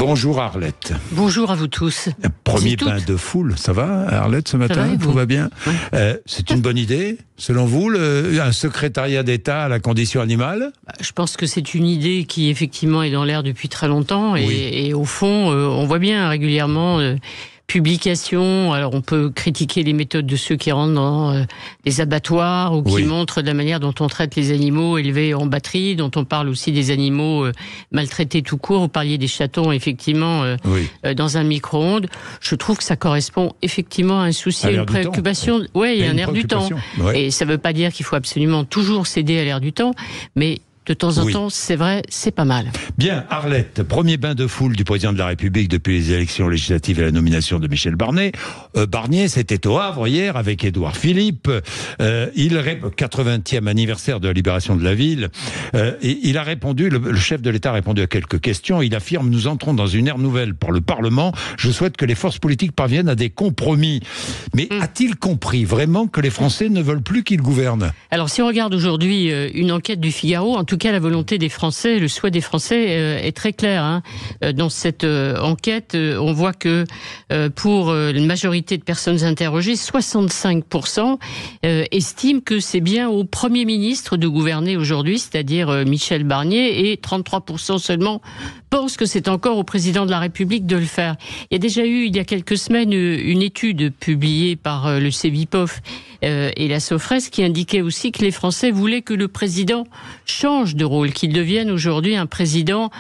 Bonjour Arlette. Bonjour à vous tous. Premier bain de foule, ça va Arlette ce matin? Tout va bien? Oui. C'est une bonne idée, selon vous, un secrétariat d'État à la condition animale? Je pense que c'est une idée qui effectivement est dans l'air depuis très longtemps et au fond, on voit bien régulièrement publications. Alors on peut critiquer les méthodes de ceux qui rentrent dans les abattoirs ou qui montrent la manière dont on traite les animaux élevés en batterie, dont on parle aussi des animaux maltraités tout court. Vous parliez des chatons, effectivement, dans un micro-ondes. Je trouve que ça correspond effectivement à un souci, à une préoccupation. Oui, il y a un air du temps. Et ça ne veut pas dire qu'il faut absolument toujours céder à l'air du temps, mais de temps en temps, c'est vrai, c'est pas mal. Bien, Arlette, premier bain de foule du président de la République depuis les élections législatives et la nomination de Michel Barnier. Barnier, c'était au Havre hier avec Édouard Philippe. 80e anniversaire de la libération de la ville. Et il a répondu, le chef de l'État a répondu à quelques questions. Il affirme: nous entrons dans une ère nouvelle pour le Parlement. Je souhaite que les forces politiques parviennent à des compromis. Mais a-t-il compris vraiment que les Français ne veulent plus qu'il gouverne? Alors, si on regarde aujourd'hui une enquête du Figaro, en tout cas, la volonté des Français, le souhait des Français est très clair. Dans cette enquête, on voit que pour une majorité de personnes interrogées, 65% estiment que c'est bien au Premier ministre de gouverner aujourd'hui, c'est-à-dire Michel Barnier, et 33% seulement pensent que c'est encore au président de la République de le faire. Il y a déjà eu, il y a quelques semaines, une étude publiée par le Cevipof et la Sofres qui indiquait aussi que les Français voulaient que le président change de rôle, qu'il devienne aujourd'hui un président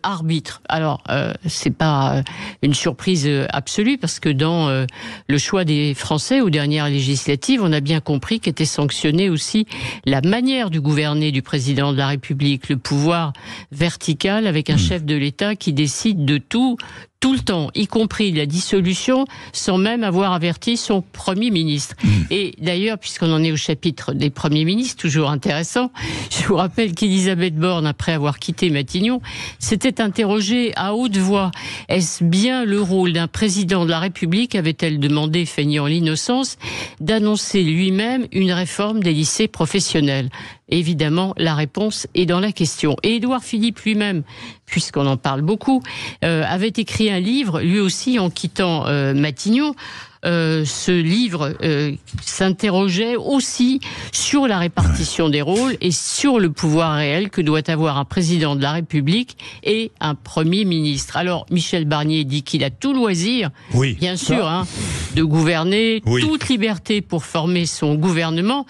arbitre. Alors, c'est pas une surprise absolue parce que dans le choix des Français aux dernières législatives, on a bien compris qu'était sanctionnée aussi la manière de gouverner du président de la République, le pouvoir vertical avec un chef de l'État qui décide de tout le temps, y compris la dissolution, sans même avoir averti son Premier ministre. Et d'ailleurs, puisqu'on en est au chapitre des Premiers ministres, toujours intéressant, je vous rappelle qu'Elisabeth Borne, après avoir quitté Matignon, s'était interrogée à haute voix: est-ce bien le rôle d'un président de la République, avait-elle demandé, feignant l'innocence, d'annoncer lui-même une réforme des lycées professionnels? Évidemment, la réponse est dans la question. Et Édouard Philippe lui-même, puisqu'on en parle beaucoup, avait écrit un livre, lui aussi, en quittant Matignon. Ce livre s'interrogeait aussi sur la répartition des rôles et sur le pouvoir réel que doit avoir un président de la République et un Premier ministre. Alors, Michel Barnier dit qu'il a tout loisir, bien sûr, de gouverner, toute liberté pour former son gouvernement.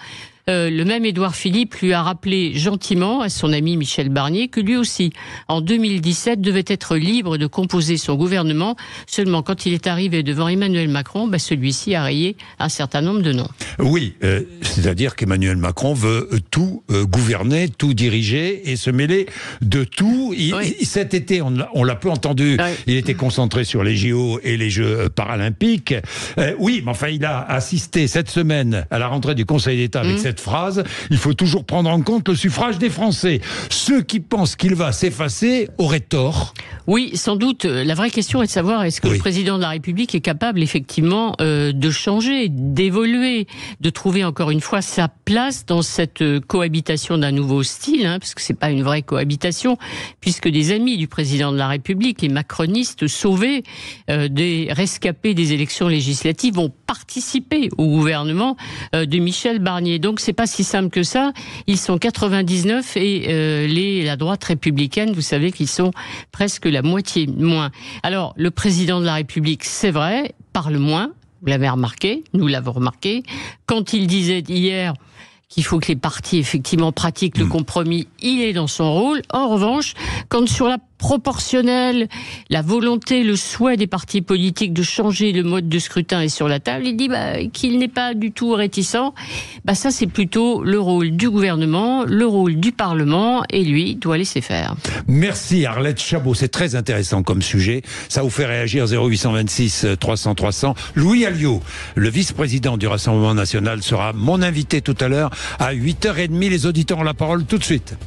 Le même Édouard Philippe lui a rappelé gentiment à son ami Michel Barnier que lui aussi, en 2017, devait être libre de composer son gouvernement. Seulement, quand il est arrivé devant Emmanuel Macron, celui-ci a rayé un certain nombre de noms. Oui, c'est-à-dire qu'Emmanuel Macron veut tout gouverner, tout diriger et se mêler de tout. Cet été, on l'a peu entendu, il était concentré sur les JO et les Jeux paralympiques. Mais enfin, il a assisté cette semaine à la rentrée du Conseil d'État avec cette phrase: il faut toujours prendre en compte le suffrage des Français. Ceux qui pensent qu'il va s'effacer auraient tort. Oui, sans doute. La vraie question est de savoir est-ce que le président de la République est capable effectivement de changer, d'évoluer, de trouver encore une fois sa place dans cette cohabitation d'un nouveau style, parce que c'est pas une vraie cohabitation, puisque des amis du président de la République, les macronistes sauvés des rescapés des élections législatives, vont participer au gouvernement de Michel Barnier. Donc c'est pas si simple que ça. Ils sont 99 et la droite républicaine, vous savez qu'ils sont presque la moitié moins. Alors le président de la République, c'est vrai, parle moins. Vous l'avez remarqué, nous l'avons remarqué. Quand il disait hier qu'il faut que les partis effectivement pratiquent le compromis, il est dans son rôle. En revanche, quand sur la proportionnelle, la volonté, le souhait des partis politiques de changer le mode de scrutin est sur la table, il dit qu'il n'est pas du tout réticent. Ça, c'est plutôt le rôle du gouvernement, le rôle du Parlement, et lui doit laisser faire. Merci Arlette Chabot, c'est très intéressant comme sujet. Ça vous fait réagir 0826 300 300. Louis Alliot, le vice-président du Rassemblement national, sera mon invité tout à l'heure à 8h30. Les auditeurs ont la parole tout de suite.